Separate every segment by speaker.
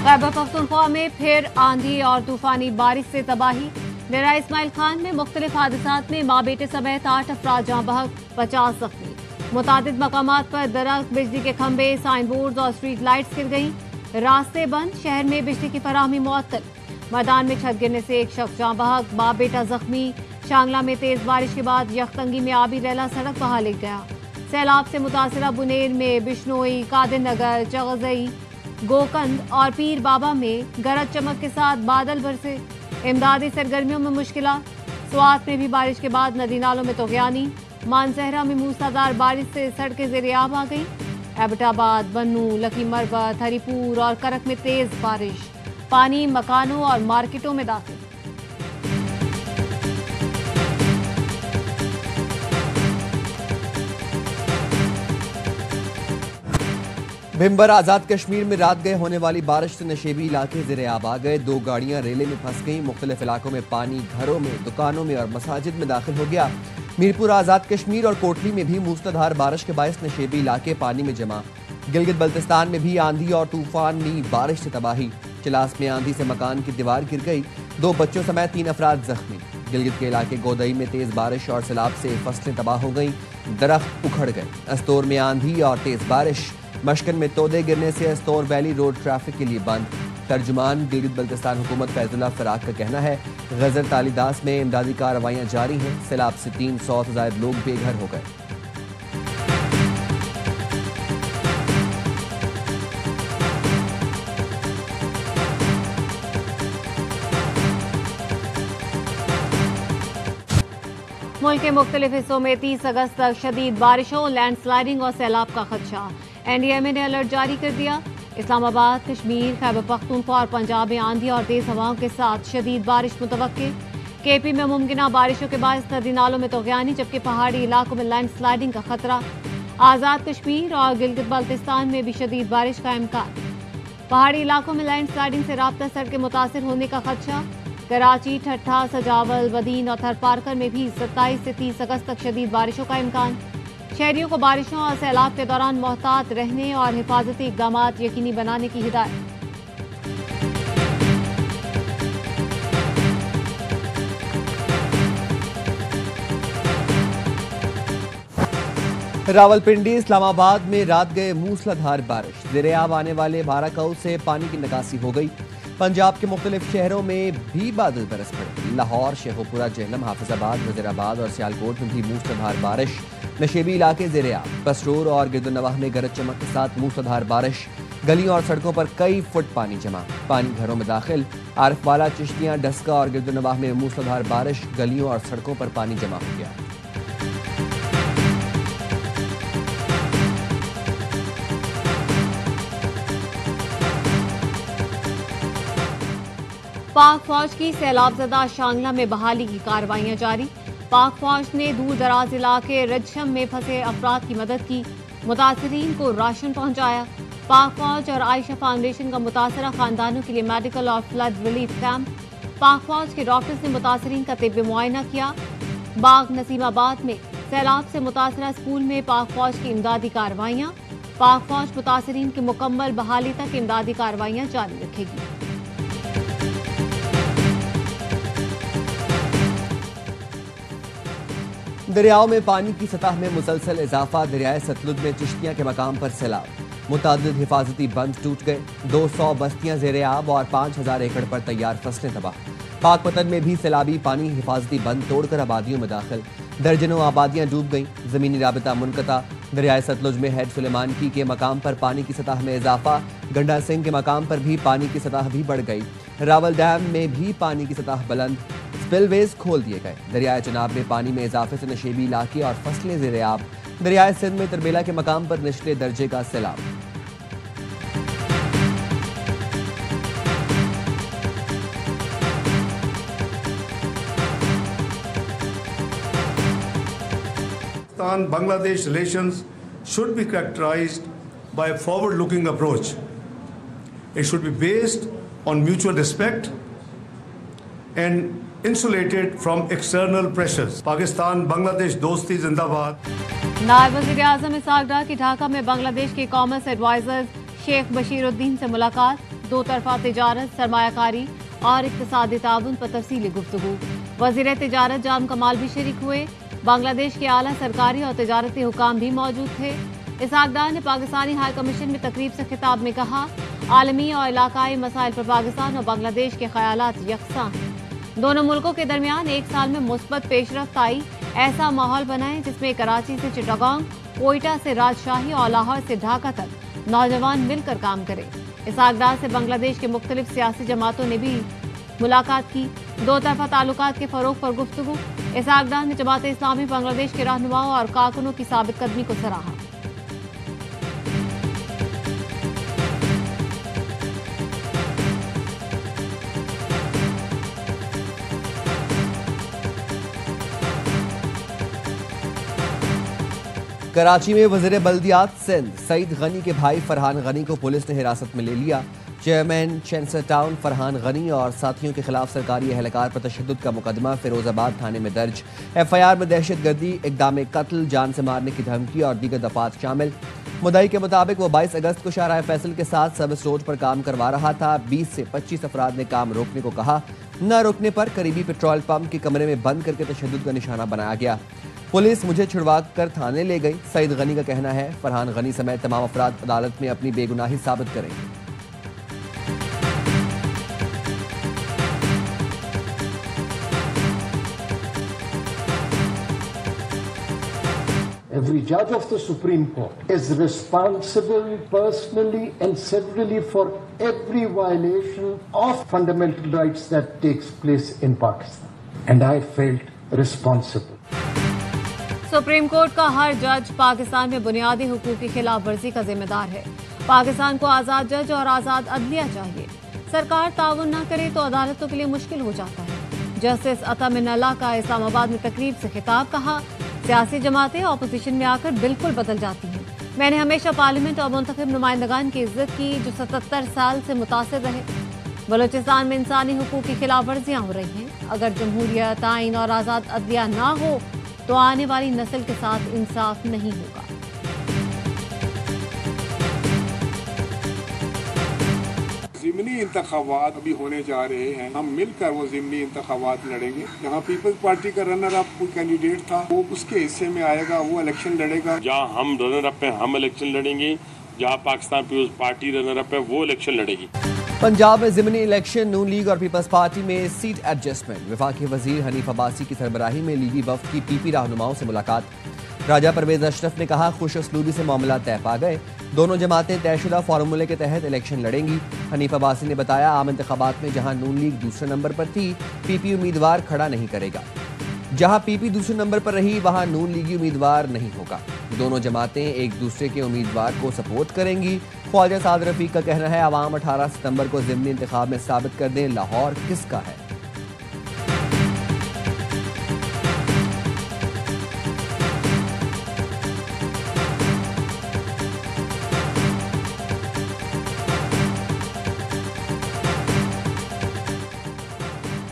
Speaker 1: खैबर पख्तूनख्वा में फिर आंधी और तूफानी बारिश से तबाही। डेरा इस्माइल खान में मुख्तलिफ हादसात में माँ बेटे समेत 8 अफराद जाँ बहक, 50 जख्मी। मुतादिद मकामात पर दरख्त, बिजली के खंभे, साइन बोर्ड और स्ट्रीट लाइट्स गिर गईं। रास्ते बंद, शहर में बिजली की फराहमी मुअत्तल। मैदान में छत गिरने से एक शख्स जाँ बहक, बाप बेटा जख्मी। शांगला में तेज बारिश के बाद यखतंगी में आबी रैला सड़क बहा ले गया। सैलाब से मुतासरा बुनेर में बिश्नोई, कादिर नगर, चगजई, गोकंद और पीर बाबा में गरज चमक के साथ बादल बरसे। इमदादी सरगर्मियों में मुश्किलात। स्वात में भी बारिश के बाद नदी नालों में तोगयानी। मानसहरा में मूसलाधार बारिश से सड़कें ज़ेर-ए-आब आ गई। एबटाबाद, बन्नू, लकी मरबत, हरीपुर और करक में तेज बारिश। पानी मकानों और मार्केटों में दाखिल।
Speaker 2: भिम्बर आजाद कश्मीर में रात गए होने वाली बारिश से नशेबी इलाके ज़ेर-ए-आब आ गए। 2 गाड़ियां रेले में फंस गईं। मुख्तलिफ इलाकों में पानी घरों में, दुकानों में और मसाजिद में दाखिल हो गया। मीरपुर आजाद कश्मीर और कोटली में भी मूसलाधार बारिश के बायस नशेबी इलाके पानी में जमा। गिलगित बल्तिस्तान में भी आंधी और तूफानी बारिश से तबाही। चिलास में आंधी से मकान की दीवार गिर गई। 2 बच्चों समेत 3 अफराद जख्मी। गिलगित के इलाके गोदई में तेज बारिश और सैलाब से फसलें तबाह हो गईं। दरख्त उखड़ गए। अस्तोर में आंधी और तेज बारिश। मशकन में तोदे गिरने से अस्तोर वैली रोड ट्रैफिक के लिए बंद। तर्जुमान गिलगित बल्तिस्तान हुकूमत फैजुल्लाह फराक का कहना है गजर तालीदास में इमदादी कार्रवाइयां जारी हैं। सैलाब से 300 से ज्यादा लोग बेघर हो गए।
Speaker 1: मुल्क के मुख्तलिफ हिस्सों में 30 अगस्त तक शदीद बारिशों, लैंडस्लाइडिंग और सैलाब का खदशा। NDMA ने अलर्ट जारी कर दिया। इस्लामाबाद, कश्मीर, खैबर पख्तूनख्वा और पंजाब में आंधी और तेज हवाओं के साथ शदीद बारिश मुतवक्के। KP में मुमकिन बारिशों के बायस नदी नालों में तोगयानी, जबकि पहाड़ी इलाकों में लैंडस्लाइडिंग का खतरा। आजाद कश्मीर और गिलगित बाल्तिस्तान में भी शदीद बारिश का इम्कान। पहाड़ी इलाकों में लैंडस्लाइडिंग से राब्ता सड़कें मुतासिर होने का खदशा। कराची, ठट्ठा, सजावल, बदीन और थरपारकर में भी 27 से 30 अगस्त तक शदीद बारिशों का इम्कान। शहरियों को बारिशों और सैलाब के दौरान मोहतात रहने और हिफाजती इक़दाम यकीनी बनाने की हिदायत।
Speaker 2: रावलपिंडी, इस्लामाबाद में रात गए मूसलाधार बारिश। ज़ेर-ए-आब आने वाले बाराकाऊ से पानी की निकासी हो गई। पंजाब के मुख्तलिफ शहरों में भी बादल बरस पड़े। लाहौर, शेखोपुरा, जेहलम, हाफिजाबाद, वज़ीराबाद और सियालकोट में भी मूसलाधार बारिश। नशेबी इलाके ज़ेर-ए-आब। पसरूर और गिरदुनवाह में गरज चमक के साथ मूसलाधार बारिश। गलियों और सड़कों पर कई फुट पानी जमा। पानी घरों में दाखिल। आरिफवाला, चिश्तियाँ, डस्का और गिरदुनवाह में मूसलाधार बारिश। गलियों और सड़कों पर पानी जमा हो गया।
Speaker 1: पाक फौज की सैलाबजदा शांगला में बहाली की कार्रवाइयां जारी। पाक फौज ने दूर दराज इलाके रजशम में फंसे अफराद की मदद की। मुतासरीन को राशन पहुंचाया। पाक फौज और आयशा फाउंडेशन का मुतासरा खानदानों के लिए मेडिकल और फ्लड रिलीफ कैंप। पाक फौज के डॉक्टर्स ने मुतासरीन का तिब्बी मुआयना किया। बाग नसीमाबाद में सैलाब से मुतासरा स्कूल में पाक फौज की इमदादी कार्रवाइयां। पाक फौज मुतासरीन की मुकम्मल बहाली तक इमदादी कार्रवाइयां जारी रखेगी।
Speaker 2: दरियाओं में पानी की सतह में मुसलसल इजाफा। दरियाए सतलुज में चिश्तियां के मकाम पर सैलाब। मुतादिद हिफाजती बंद टूट गए। 200 बस्तियां ज़ेर-ए-आब और 5000 एकड़ पर तैयार फसलें तबाह। पाकपतन में भी सैलाबी पानी हिफाजती बंद तोड़कर आबादियों में दाखिल। दर्जनों आबादियां डूब गईं। जमीनी राबिता मुनक़ता। दरियाए सतलुज में हैड सुलेमानकी के मकाम पर पानी की सतह में इजाफा। गंडा सिंह के मकाम पर भी पानी की सतह भी बढ़ गई। रावल डैम में भी पानी की सतह बुलंद। स्पिलवेज खोल दिए गए। दरियाए चनाब में पानी में इजाफे से नशेबी इलाके और फसलें ज़ेर-ए-आब। दरियाए सिंध में तरबेला के मकाम पर निचले दर्जे का सैलाब।
Speaker 3: Bangladesh relations should be characterized by a forward-looking approach. It should be based on mutual respect and insulated from external pressures. Pakistan Bangladesh दोस्ती जिंदाबाद।
Speaker 1: नायब वज़ीर आज़म इसहाक डार की ढाका में बांग्लादेश के कॉमर्स एडवाइजर शेख बशीरुद्दीन से मुलाकात। दो तरफा तिजारत, सरमायाकारी और इक्तिसादी ताउन पर तफसीली गुफ्तगू। वज़ीर तिजारत जाम कमाल भी शरीक हुए। बांग्लादेश के आला सरकारी और तिजारती हुकाम भी मौजूद थे। इसहाक डार ने पाकिस्तानी हाई कमीशन में तकरीब से खिताब में कहा, आलमी और इलाकाई मसाइल पर पाकिस्तान और बांग्लादेश के ख्यालात यकसां हैं। दोनों मुल्कों के दरमियान एक साल में मुस्बत पेशरफ्त आई। ऐसा माहौल बनाएं जिसमें कराची से चिटागोंग, कोयटा से राजशाही और लाहौर से ढाका तक नौजवान मिलकर काम करें। इसहाक डार से बांग्लादेश के मुख्तलिफ सियासी जमातों ने भी मुलाकात की। दो तरफा ताल्लुकात के फरोग पर गुफ्तगू। इसहाक डार ने जमात इस्लामी बांग्लादेश के रहनुमाओं और कारकुनों की साबित कदमी को सराहा।
Speaker 2: कराची में वज़ीर बल्दियात सिंध सईद गनी के भाई फरहान गनी को पुलिस ने हिरासत में ले लिया। चेयरमैन चेंसर टाउन फरहान गनी और साथियों के खिलाफ सरकारी एहलकार पर तशद्दुद का मुकदमा फिरोजाबाद थाने में दर्ज। एफआईआर में दहशतगर्दी, इक़दाम कत्ल, जान से मारने की धमकी और दीगर दफात शामिल। मुद्दई के मुताबिक वो 22 अगस्त को शाहराह फैसल के साथ सर्विस रोड पर काम करवा रहा था। 20 से 25 अफराद ने काम रोकने को कहा। न रोकने पर करीबी पेट्रोल पंप के कमरे में बंद करके तशद्दुद का निशाना बनाया गया। पुलिस मुझे छुड़वा कर थाने ले गई। सईद गनी का कहना है, फरहान गनी समेत तमाम अफराद अदालत में अपनी बेगुनाही साबित करेंगे।
Speaker 4: Every judge of the Supreme Court is responsible personally and severally for every violation of fundamental rights that takes place in Pakistan. And I felt responsible.
Speaker 1: Supreme court का हर जज पाकिस्तान में बुनियादी हुकूक की खिलाफ वर्जी का जिम्मेदार है। पाकिस्तान को आज़ाद जज और आज़ाद अदलिया चाहिए। सरकार ताउन न करे तो अदालतों के लिए मुश्किल हो जाता है। जस्टिस अता मिन्नल्लाह का इस्लामाबाद में तकरीब से खिताब, कहा, सियासी जमातें ऑपोजिशन में आकर बिल्कुल बदल जाती हैं। मैंने हमेशा पार्लियामेंट और मुंतखब नुमाइंदगान की इज्जत की जो 77 साल से मुतासिर रहे। बलूचिस्तान में इंसानी हुकूक की खिलाफ वर्जियाँ हो रही हैं। अगर जमहूरियत, आइन और आज़ाद अदलिया ना हो तो आने वाली नस्ल के साथ इंसाफ नहीं होगा।
Speaker 5: ज़िमनी इंतखाबात अभी होने जा रहे हैं। हम मिलकर वो ज़िमनी इंतखाबात लड़ेंगे। जहाँ पीपल्स पार्टी का रनर अप कोई कैंडिडेट था वो उसके हिस्से में आएगा, वो इलेक्शन लड़ेगा।
Speaker 6: जहाँ हम रनर अप हैं हम इलेक्शन लड़ेंगे, जहाँ Pakistan peoples party runner up है वो इलेक्शन लड़ेगी।
Speaker 2: पंजाब में ज़िमनी इलेक्शन, नून लीग और पीपल्स पार्टी में सीट एडजस्टमेंट। वफाकी वजीर हनीफ अब्बासी की सरबराही में लीगी वफ्द की पीपी रहनुमाओं से मुलाकात। राजा परवेज अशरफ ने कहा, खुश उसलूबी से मामला तय पा गए। दोनों जमातें तयशुदा फार्मूले के तहत इलेक्शन लड़ेंगी। हनीफ अब्बासी ने बताया, आम इंतखाबात में जहां नून लीग दूसरे नंबर पर थी, पीपी उम्मीदवार खड़ा नहीं करेगा। जहां पीपी दूसरे नंबर पर रही वहां नून लीगी उम्मीदवार नहीं होगा। दोनों जमातें एक दूसरे के उम्मीदवार को सपोर्ट करेंगी। ख्वाजा साद रफीक का कहना है, अवाम 18 सितंबर को ज़िमनी इंतखाब में साबित कर दें लाहौर किसका है।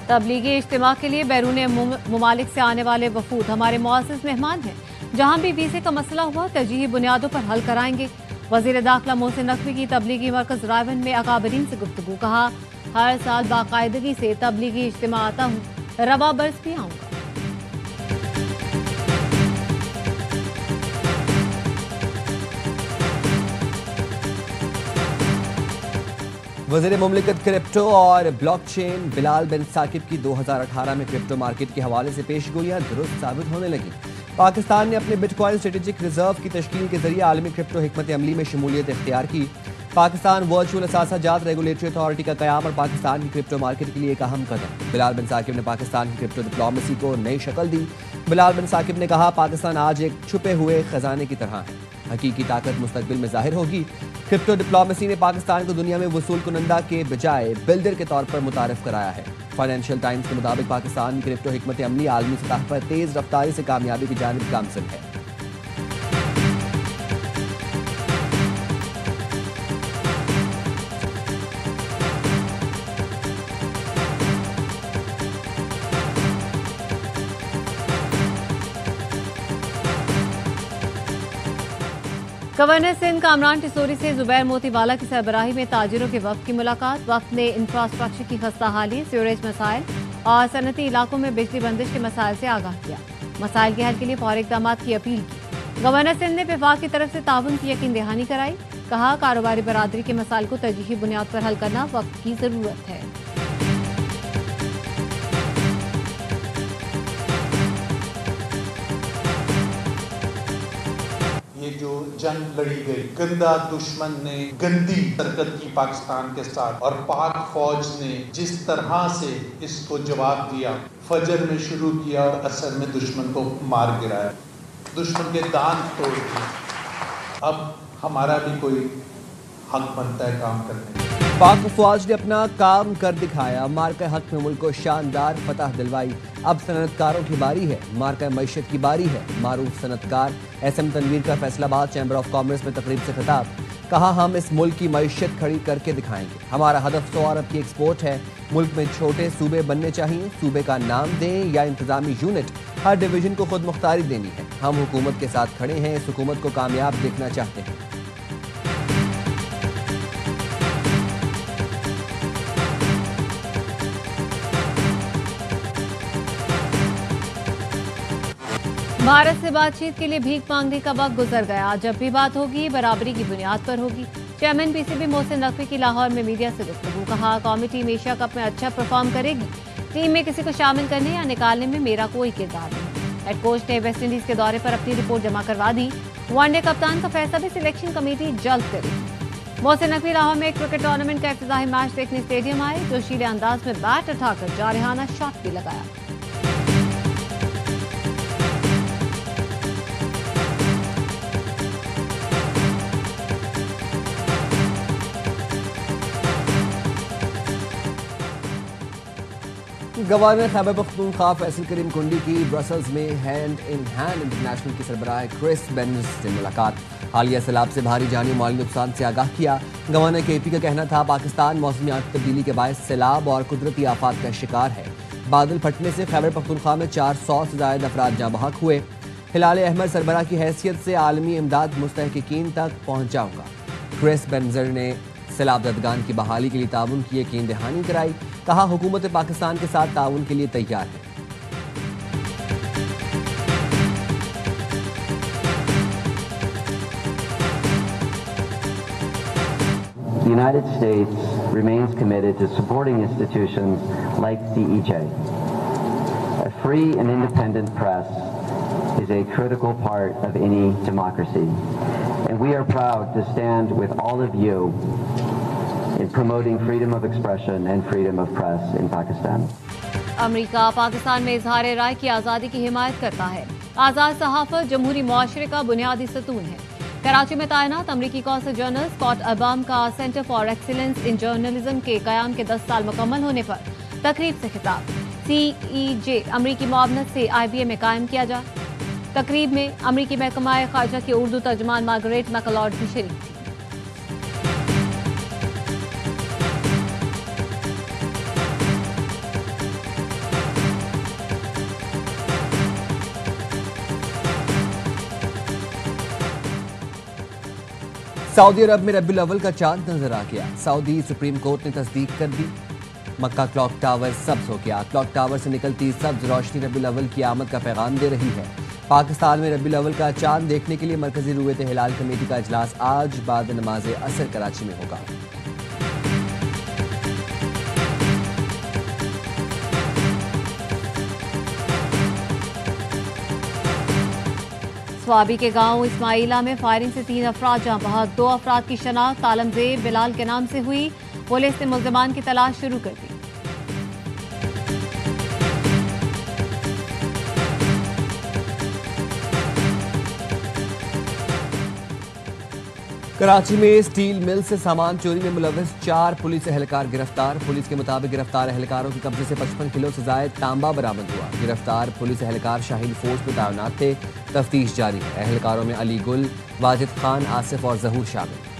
Speaker 1: तबलीगी इज्तिमा के लिए बैरून मुमालिक से आने वाले वफूद हमारे मुअज़्ज़ज़ मेहमान हैं। जहां भी वीज़े का मसला हुआ तरजीही बुनियादों पर हल कराएंगे। वज़ीर दाखिला मोहसिन नकवी की तबलीगी मरकज़ रायवन में अकाबरीन से गुफ्तगू, कहा, हर साल बाकायदगी से तबलीगी इज्तिमा आता हूँ, रवा बरस भी आऊँगा।
Speaker 2: वज़ीर मुमलिकत क्रिप्टो और ब्लॉकचेन बिलाल बिन साकिब की 2018 में क्रिप्टो मार्केट के हवाले से पेशगोइयां दुरुस्त साबित होने लगी। पाकिस्तान ने अपने बिटकॉइन स्ट्रेटेजिक रिजर्व की तश्कील के जरिए आलमी क्रिप्टो हिकमत अमली में शमूलियत इख्तियार की। पाकिस्तान वर्चुअल असासाजात रेगुलेटरी अथॉरिटी का क़याम और पाकिस्तान की क्रिप्टो मार्केट के लिए एक अहम कदम। बिलाल बिन साकिब ने पाकिस्तान की क्रिप्टो डिप्लोमेसी को नई शक्ल दी। बिलाल बिन साकिब ने कहा, पाकिस्तान आज एक छुपे हुए खजाने की तरह है। हकीकी ताकत मुस्तकबिल में जाहिर होगी। क्रिप्टो डिप्लोमेसी ने पाकिस्तान को दुनिया में वसूल कुनंदा के बजाय बिल्डर के तौर पर मुतारिफ कराया है। फाइनेंशियल टाइम्स के मुताबिक पाकिस्तान की क्रिप्टो हिकमत अमली आलमी सतह पर तेज रफ्तारी से कामयाबी की जानिब गामज़न है।
Speaker 1: गवर्नर सिंध कामरान टिसोरी से जुबैर मोतीवाला की सरबराही में ताजिरों के वफ्द की मुलाकात। वफ्द ने इंफ्रास्ट्रक्चर की खस्ता हाली, सीवरेज मसाइल और सनती इलाकों में बिजली बंदिश के मसाइल से आगाह किया। मसाइल के हल के लिए फौरी इक़दाम की अपील की। गवर्नर सिंध ने विफाक की तरफ से ताउन की यकीन दहानी कराई। कहा, कारोबारी बरादरी के मसाइल को तरजीही बुनियाद पर हल करना वक्त की जरूरत है।
Speaker 7: ये जो जंग लड़ी गई, गंदा दुश्मन ने गंदी हरकत की पाकिस्तान के साथ और पाक फौज ने जिस तरह से इसको जवाब दिया, फजर में शुरू किया और असर में दुश्मन को मार गिराया, दुश्मन के दांत तोड़ दिए। अब हमारा भी कोई हक बनता है काम करने।
Speaker 2: पाक फौज ने अपना काम कर दिखाया, मार्का हक में मुल्क को शानदार फतह दिलवाई। अब सनतकारों की बारी है, मार्का मैशत की बारी है। मारूफ सनतकार SM तनवीर का फैसलाबाद चैम्बर ऑफ कॉमर्स में तकरीब से खिताब। कहा, हम इस मुल्क की मैशत खड़ी करके दिखाएंगे। हमारा हदफ 100 अरब की एक्सपोर्ट है। मुल्क में छोटे सूबे बनने चाहिए। सूबे का नाम दें या इंतजामी यूनिट, हर डिवीजन को खुद मुख्तारी देनी है। हम हुकूमत के साथ खड़े हैं, इस हुकूमत को कामयाब देखना चाहते हैं।
Speaker 1: भारत से बातचीत के लिए भीख मांगने का वक्त गुजर गया। जब भी बात होगी बराबरी की बुनियाद पर होगी। चेयरमैन PCB मोहसिन नकवी की लाहौर में मीडिया से गुफ्तगू। कहा, कौमी टीम एशिया कप में अच्छा परफॉर्म करेगी। टीम में किसी को शामिल करने या निकालने में मेरा कोई किरदार नहीं। हेड कोच ने वेस्ट इंडीज के दौरे पर अपनी रिपोर्ट जमा करवा दी। वनडे कप्तान का फैसला भी सिलेक्शन कमेटी जल्द करेगी। मोहसिन नकवी लाहौर में एक क्रिकेट टूर्नामेंट का इफ्तिताही मैच देखने स्टेडियम आए। जोशीले अंदाज में बैट उठाकर जारहाना शॉट भी लगाया।
Speaker 2: गवर्नर खैबर पख्तूनख्वा फैसल करीम कुंडी की ब्रसल्स में हैंड इन हैंड इंटरनेशनल की सरबराह क्रिस बेंज से मुलाकात। हालिया सैलाब से भारी जानी माली नुकसान से आगाह किया। गवर्नर KP का कहना था, पाकिस्तान मौसमियाती तब्दीली के बायस सैलाब और कुदरती आफात का शिकार है। बादल फटने से खैबर पख्तूनख्वा में 400 से ज्यादा अफराद जाँ बहक हुए। हिलाल अहमद सरबराह की हैसियत से आलमी इमदाद मुस्तहक़ीक़ीन तक पहुँच जाऊँगा। क्रिस बेंजर ने सैलाब ज़दगान की बहाली के लिए ताउन की यकीन दहानी कराई। कहा, हुकूमत पाकिस्तान के साथ ताउन के लिए तैयार है।
Speaker 8: The United States remains committed to supporting institutions like the EJ. A free and independent press is a critical part of any democracy, and we are proud to stand with all of you in promoting freedom of expression and freedom of press in Pakistan.
Speaker 1: America Pakistan में इजहार राय की आज़ादी की हिमायत करता है। आज़ाद सहाफ़त जमहूरी मुआशरे का बुनियादी सतून है। कराची में तैनात अमरीकी कौंसल जनरल स्कॉट अबाम का centre for excellence in journalism के क़याम के 10 साल मुकम्मल होने पर तकरीब से खिताब। CEJ अमरीकी मुआवनत से IBA में कायम किया जा। तकरीब में अमरीकी महकमा ख़ारजा के उर्दू तर्जुमान मार्गरेट मैकलॉड भी शरीक थी।
Speaker 2: सऊदी अरब में रबीउल अव्वल का चांद नजर आ गया। सऊदी सुप्रीम कोर्ट ने तस्दीक कर दी। मक्का क्लॉक टावर सब्ज हो गया। क्लॉक टावर से निकलती सब्ज रोशनी रबीउल अव्वल की आमद का पैगाम दे रही है। पाकिस्तान में रबीउल अव्वल का चांद देखने के लिए मरकजी रुयत हिलाल कमेटी का इजलास आज बाद नमाज असर कराची में होगा।
Speaker 1: स्वाबी के गांव इस्माइला में फायरिंग से 3 अफराद जाँ बहक। 2 अफराद की शनाख्त आलमजेब बिलाल के नाम से हुई। पुलिस ने मुल्ज़िमान की तलाश शुरू कर दी।
Speaker 2: कराची में स्टील मिल से सामान चोरी में मुलव्वस 4 पुलिस एहलकार गिरफ्तार। पुलिस के मुताबिक गिरफ्तार एहलकारों के कब्जे से 55 किलो से जायद तांबा बरामद हुआ। गिरफ्तार पुलिस एहलकार शाहीन फोर्स में तैनात थे। तफ्तीश जारी है। एहलकारों में अली गुल, वाजिद खान, आसिफ और जहूर शामिल।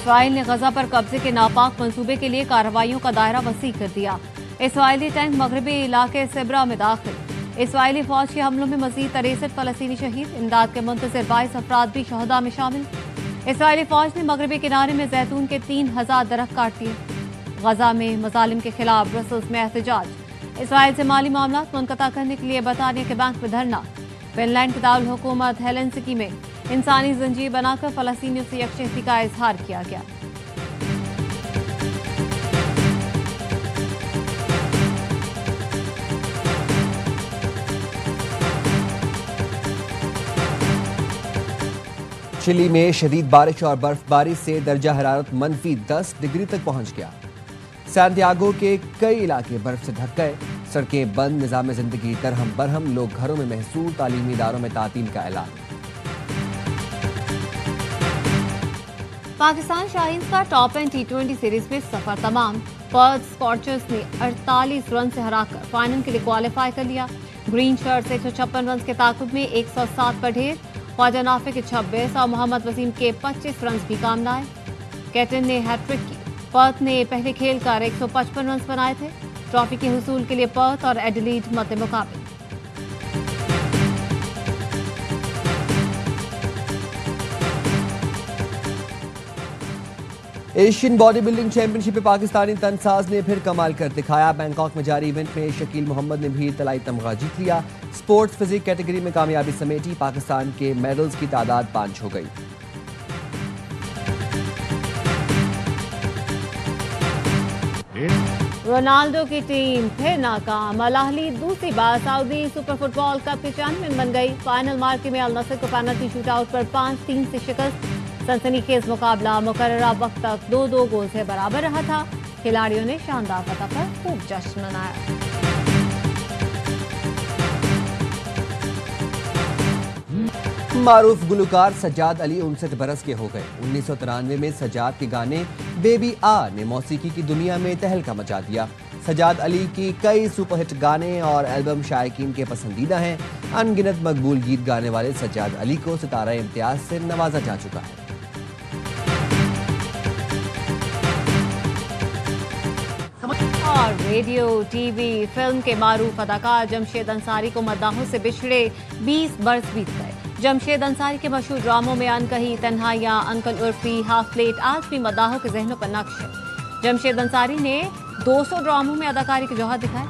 Speaker 1: इसराइल ने गजा पर कब्जे के नापाक मंसूबे के लिए कार्रवाइयों का दायरा वसी कर दिया। इसराइली टैंक मगरबी इलाके सिबरा में दाखिल। इसराइली फौज के हमलों में मजीद 63 फलस्तीनी शहीद। इमदाद के मुंतज़िर 22 अफराद भी शहदा में शामिल। इसराइली फौज ने मगरबी किनारे में जैतून के 3000 दरख्त काट दिए। गजा में मजालिम के खिलाफ ब्रसल्स में एहतजाज। इसराइल से माली मामला मुनक़ता करने के लिए बरतानिया के बैंक में धरना। फिनलैंड के दारुल हुकूमत हेलेंसिकी में इंसानी जंजीर बनाकर फलस्तीनियों से यकजहती का इजहार किया गया।
Speaker 2: चिली में शदीद बारिश और बर्फबारी से दर्जा हरारत -10 डिग्री तक पहुंच गया। सैंटियागो के कई इलाके बर्फ से ढक गए। सड़कें बंद, निजाम जिंदगी दरहम बरहम, लोग घरों में महसूर, तालीमी इदारों में तातील का ऐलान।
Speaker 1: पाकिस्तान शाहीन्स का टॉप 10 T20 सीरीज में सफर तमाम। पर्थ स्कॉचर्स ने 48 रन से हराकर फाइनल के लिए क्वालिफाई कर लिया। ग्रीन शर्ट्स 156 रन के ताकुब में 107 पर ढेर। ख्वाजा नाफे के 26 और मोहम्मद वसीम के 25 रन भी काम लाए। कैटन ने हैट्रिक की। पर्थ ने पहले खेल कर 155 रन बनाए थे। ट्रॉफी के हुसूल के लिए पर्थ और एडिलीड मद्दे मुकाबले।
Speaker 2: एशियन बॉडी बिल्डिंग चैंपियनशिप में पाकिस्तानी तनसाज ने फिर कमाल कर दिखाया। बैंकॉक में जारी इवेंट में शकील मोहम्मद ने भी तलाई तमगा जीत लिया। स्पोर्ट्स फिजिक कैटेगरी में कामयाबी समेटी। पाकिस्तान के मेडल्स की तादाद 5 हो गई।
Speaker 1: रोनाल्डो की टीम फिर नाकाम। अल अहली दूसरी बार सऊदी सुपर फुटबॉल कप के चैंपियन बन गई। फाइनल मार्के में अल नसर को पेनल्टी शूटआउट पर 5-3 से शिकस्त। सनसनीखेज मुकाबला मुकर्ररा वक्त तक 2-2 गोल से बराबर रहा था। खिलाड़ियों ने शानदार फतह पर खूब जश्न मनाया।
Speaker 2: मारूफ गुलकार सज्जाद अली 59 बरस के हो गए। 1993 में सज्जाद के गाने बेबी आ ने मौसीकी की दुनिया में तहलका मचा दिया। सज्जाद अली की कई सुपरहिट गाने और एल्बम शायकीन के पसंदीदा हैं। अनगिनत मकबूल गीत गाने वाले सज्जाद अली को सितारा इम्तियाज से नवाजा जा चुका है।
Speaker 1: और रेडियो, टीवी, फिल्म के मारूफ अदाकार जमशेद अंसारी को मद्दाहों से बिछड़े 20 बरस बीत गए। जमशेद अंसारी के मशहूर ड्रामों में अनकही, तन्हाइयां, अंकल उर्फी, हाफ प्लेट आज भी मद्दाहों के जहनों पर नक्श है। जमशेद अंसारी ने 200 ड्रामों में अदाकारी के जौहर दिखाए।